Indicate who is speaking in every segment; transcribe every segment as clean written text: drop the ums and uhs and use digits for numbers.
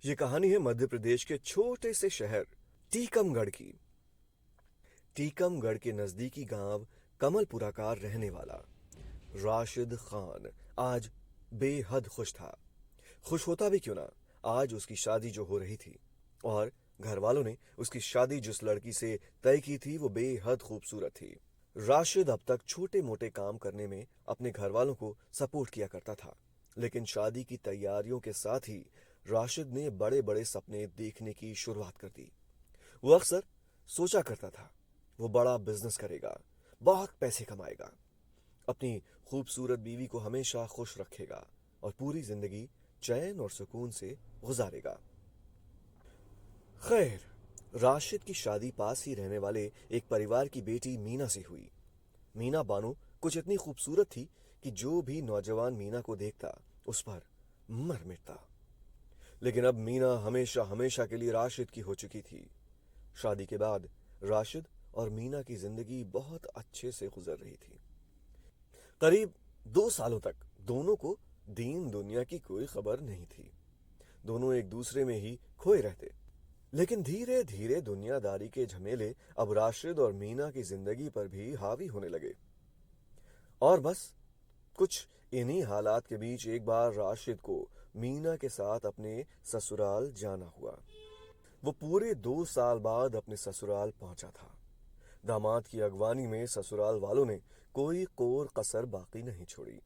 Speaker 1: ये कहानी है मध्य प्रदेश के छोटे से शहर टीकमगढ़ की। टीकमगढ़ के नजदीकी गांव कमलपुरा का रहने वाला राशिद खान आज बेहद खुश था। खुश होता भी क्यों ना, आज उसकी शादी जो हो रही थी और घर वालों ने उसकी शादी जिस लड़की से तय की थी वो बेहद खूबसूरत थी। राशिद अब तक छोटे मोटे काम करने में अपने घर वालों को सपोर्ट किया करता था, लेकिन शादी की तैयारियों के साथ ही राशिद ने बड़े बड़े सपने देखने की शुरुआत कर दी। वो अक्सर सोचा करता था वो बड़ा बिजनेस करेगा, बहुत पैसे कमाएगा, अपनी खूबसूरत बीवी को हमेशा खुश रखेगा और पूरी जिंदगी चैन और सुकून से गुजारेगा। खैर, राशिद की शादी पास ही रहने वाले एक परिवार की बेटी मीना से हुई। मीना बानो कुछ इतनी खूबसूरत थी कि जो भी नौजवान मीना को देखता उस पर मर मिटता। लेकिन अब मीना हमेशा हमेशा के लिए राशिद की हो चुकी थी। शादी के बाद राशिद और मीना की जिंदगी बहुत अच्छे से गुजर रही थी। करीब 2 सालों तक दोनों को दीन दुनिया की कोई खबर नहीं थी। दोनों एक दूसरे में ही खोए रहते। लेकिन धीरे धीरे दुनियादारी के झमेले अब राशिद और मीना की जिंदगी पर भी हावी होने लगे। और बस कुछ इन्हीं हालात के बीच एक बार राशिद को मीना के साथ अपने ससुराल जाना हुआ। वो पूरे 2 साल बाद अपने ससुराल पहुंचा था। दामाद की अगवानी में ससुराल वालों ने कोई कोर कसर बाकी नहीं छोड़ी।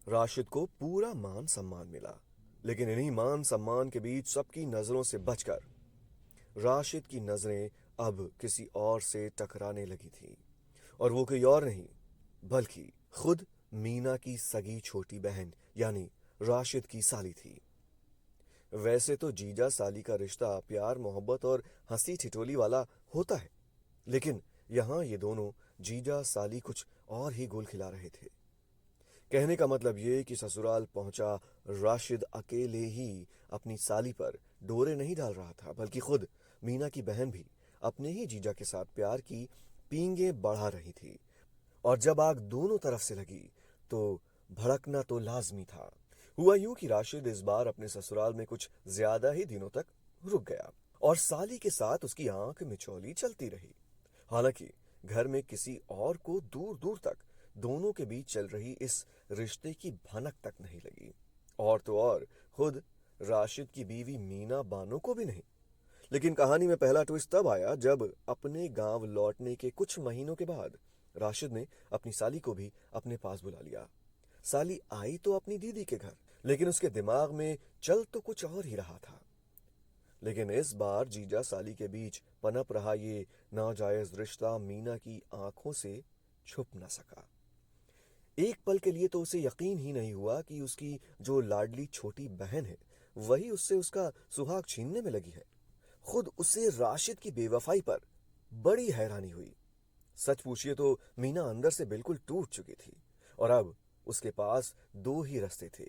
Speaker 1: राशिद को पूरा मान सम्मान मिला, लेकिन इन्हीं मान सम्मान के बीच सबकी नजरों से बचकर राशिद की नजरें अब किसी और से टकराने लगी थी। और वो कोई और नहीं बल्कि खुद मीना की सगी छोटी बहन यानी राशिद की साली थी। वैसे तो जीजा साली का रिश्ता प्यार मोहब्बत और हंसी ठिठोली वाला होता है, लेकिन यहां ये दोनों जीजा साली कुछ और ही गोल खिला रहे थे। कहने का मतलब ये कि ससुराल पहुंचा राशिद अकेले ही अपनी साली पर डोरे नहीं डाल रहा था, बल्कि खुद मीना की बहन भी अपने ही जीजा के साथ प्यार की पींगे बढ़ा रही थी। और जब आग दोनों तरफ से लगी तो भड़कना तो लाजमी था। हुआ यूं कि राशिद इस बार अपने ससुराल में कुछ ज्यादा ही दिनों तक रुक गया और साली के साथ उसकी आंख मिचौली चलती रही। हालांकि घर में किसी और को दूर दूर तक दोनों के बीच चल रही इस रिश्ते की भनक तक नहीं लगी। और तो और खुद राशिद की बीवी मीना बानो को भी नहीं। लेकिन कहानी में पहला ट्विस्ट तब आया जब अपने गांव लौटने के कुछ महीनों के बाद राशिद ने अपनी साली को भी अपने पास बुला लिया। साली आई तो अपनी दीदी के घर, लेकिन उसके दिमाग में चल तो कुछ और ही रहा था। लेकिन इस बार जीजा साली के बीच पनप रहा ये नाजायज रिश्ता मीना की आंखों से छुप न सका। एक पल के लिए तो उसे यकीन ही नहीं हुआ कि उसकी जो लाडली छोटी बहन है वही उससे उसका सुहाग छीनने में लगी है। खुद उसे राशिद की बेवफाई पर बड़ी हैरानी हुई। सच पूछिए तो मीना अंदर से बिल्कुल टूट चुकी थी और अब उसके पास दो ही रास्ते थे,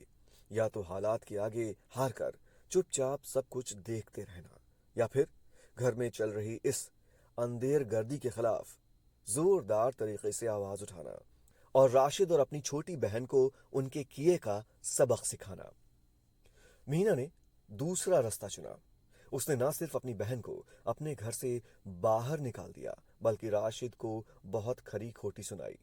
Speaker 1: या तो हालात के आगे हार कर चुपचाप सब कुछ देखते रहना, या फिर घर में चल रही इस अंधेर गर्दी के खिलाफ जोरदार तरीके से आवाज उठाना और राशिद और अपनी छोटी बहन को उनके किए का सबक सिखाना। मीना ने दूसरा रास्ता चुना। उसने ना सिर्फ अपनी बहन को अपने घर से बाहर निकाल दिया, बल्कि राशिद को बहुत खरी खोटी सुनाई।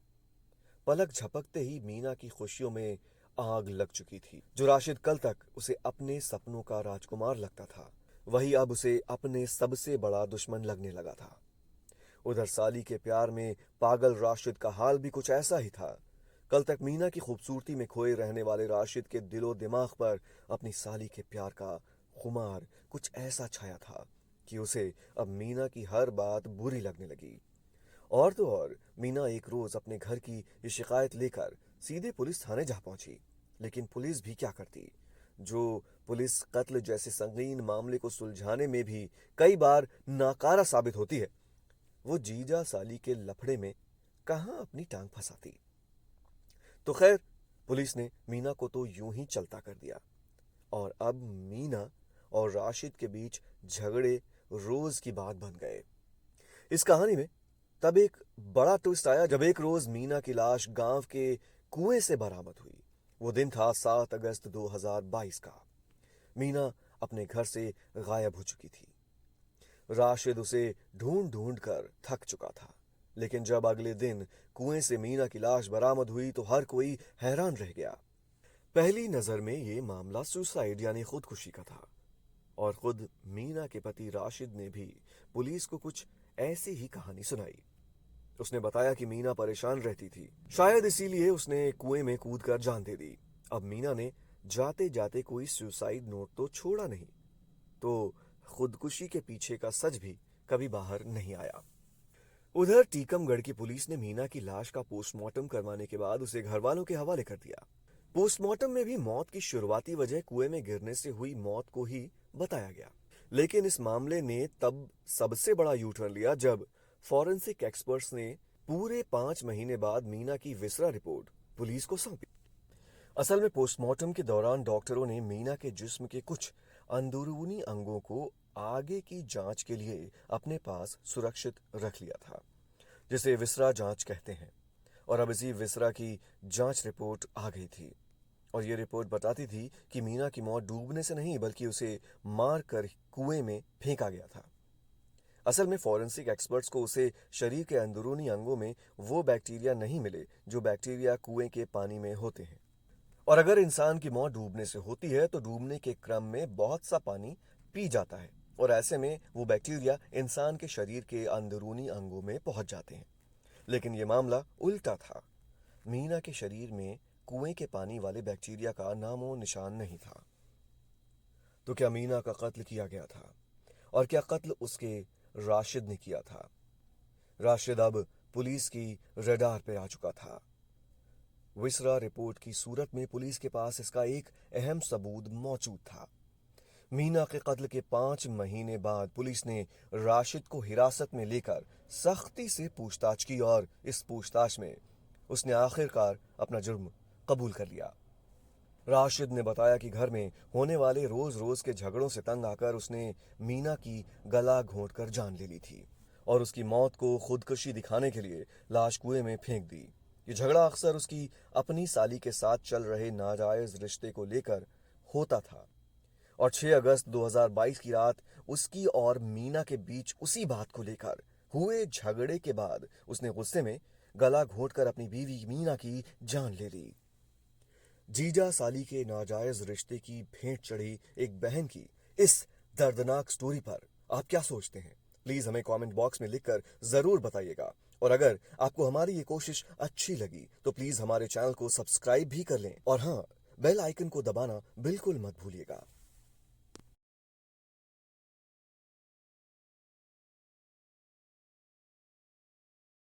Speaker 1: पलक झपकते ही मीना की खुशियों में आग लग चुकी थी। जो राशिद कल तक उसे अपने सपनों का राजकुमार लगता था, वही अब उसे अपने सबसे बड़ा दुश्मन लगने लगा था। उधर साली के प्यार में पागल राशिद का हाल भी कुछ ऐसा ही था। कल तक मीना की खूबसूरती में खोए रहने वाले राशिद के दिलो दिमाग पर अपनी साली के प्यार का खुमार कुछ ऐसा छाया था कि उसे अब मीना की हर बात बुरी लगने लगी। और तो और मीना एक रोज अपने घर की ये शिकायत लेकर सीधे पुलिस थाने जा पहुंची। लेकिन पुलिस भी क्या करती, जो पुलिस कत्ल जैसे संगीन मामले को सुलझाने में भी कई बार नाकारा साबित होती है, वो जीजा साली के लफड़े में कहां अपनी टांग फंसाती। तो खैर, पुलिस ने मीना को तो यूं ही चलता कर दिया और अब मीना और राशिद के बीच झगड़े रोज की बात बन गए। इस कहानी में तब एक बड़ा ट्विस्ट आया जब एक रोज मीना की लाश गांव के कुएं से बरामद हुई। वो दिन था 7 अगस्त 2022 का। मीना अपने घर से गायब हो चुकी थी। राशिद उसे ढूंढ ढूंढ कर थक चुका था, लेकिन जब अगले दिन कुएं से मीना की लाश बरामद हुई तो हर कोई हैरान रह गया। पहली नजर में ये मामला सुसाइड यानी खुदकुशी का था, और खुद मीना के पति राशिद ने भी पुलिस को कुछ ऐसी ही कहानी सुनाई। उसने बताया कि मीना परेशान रहती थी, शायद इसीलिए उसने कुएं में कूदकर जान दे दी। अब मीना ने जाते जाते कोई सुसाइड नोट तो छोड़ा नहीं, तो खुदकुशी के पीछे का सच भी कभी बाहर नहीं आया। उधर टीकमगढ़ की पुलिस ने मीना की लाश का पोस्टमार्टम करवाने के बाद उसे घर वालों के हवाले कर दिया। पोस्टमार्टम में भी मौत की शुरुआती वजह कुएं में गिरने से हुई मौत को ही बताया गया, लेकिन इस मामले ने तब सबसे बड़ा यू टर्न लिया जब फॉरेंसिक एक्सपर्ट्स ने पूरे 5 महीने बाद मीना की विसरा रिपोर्ट पुलिस को सौंपी। असल में पोस्टमार्टम के दौरान डॉक्टरों ने मीना के जिस्म के कुछ अंदरूनी अंगों को आगे की जांच के लिए अपने पास सुरक्षित रख लिया था, जिसे विसरा जांच कहते हैं। और अब इसी विसरा की जांच रिपोर्ट आ गई थी, और ये रिपोर्ट बताती थी कि मीना की मौत डूबने से नहीं बल्कि उसे मार कर कुएं में फेंका गया था। असल में फॉरेंसिक एक्सपर्ट्स को उसे शरीर के अंदरूनी अंगों में वो बैक्टीरिया नहीं मिले जो बैक्टीरिया कुएं के पानी में होते हैं, और अगर इंसान की मौत डूबने से होती है तो डूबने के क्रम में बहुत सा पानी पी जाता है, और ऐसे में वो बैक्टीरिया इंसान के शरीर के अंदरूनी अंगों में पहुंच जाते हैं। लेकिन ये मामला उल्टा था। मीना के शरीर में कुएं के पानी वाले बैक्टीरिया का नामो निशान नहीं था। तो क्या मीना का कत्ल किया गया था, और क्या कत्ल उसके राशिद ने किया था? राशिद अब पुलिस की रडार पे आ चुका था। विसरा रिपोर्ट की सूरत में पुलिस के पास इसका एक अहम सबूत मौजूद था। मीना के कत्ल के 5 महीने बाद पुलिस ने राशिद को हिरासत में लेकर सख्ती से पूछताछ की, और इस पूछताछ में उसने आखिरकार अपना जुर्म कबूल कर लिया। राशिद ने बताया कि घर में होने वाले रोज रोज के झगड़ों से तंग आकर उसने मीना की गला घोंटकर जान ले ली थी, और उसकी मौत को खुदकुशी दिखाने के लिए लाश कुएं में फेंक दी। ये झगड़ा अक्सर उसकी अपनी साली के साथ चल रहे नाजायज रिश्ते को लेकर होता था, और 6 अगस्त 2022 की रात उसकी और मीना के बीच उसी बात को लेकर हुए झगड़े के बाद उसने गुस्से में गला घोंटकर अपनी बीवी मीना की जान ले ली। जीजा साली के नाजायज रिश्ते की भेंट चढ़ी एक बहन की इस दर्दनाक स्टोरी पर आप क्या सोचते हैं? प्लीज हमें कमेंट बॉक्स में लिखकर जरूर बताइएगा, और अगर आपको हमारी ये कोशिश अच्छी लगी तो प्लीज हमारे चैनल को सब्सक्राइब भी कर लें, और हाँ, बेल आइकन को दबाना बिल्कुल मत भूलिएगा।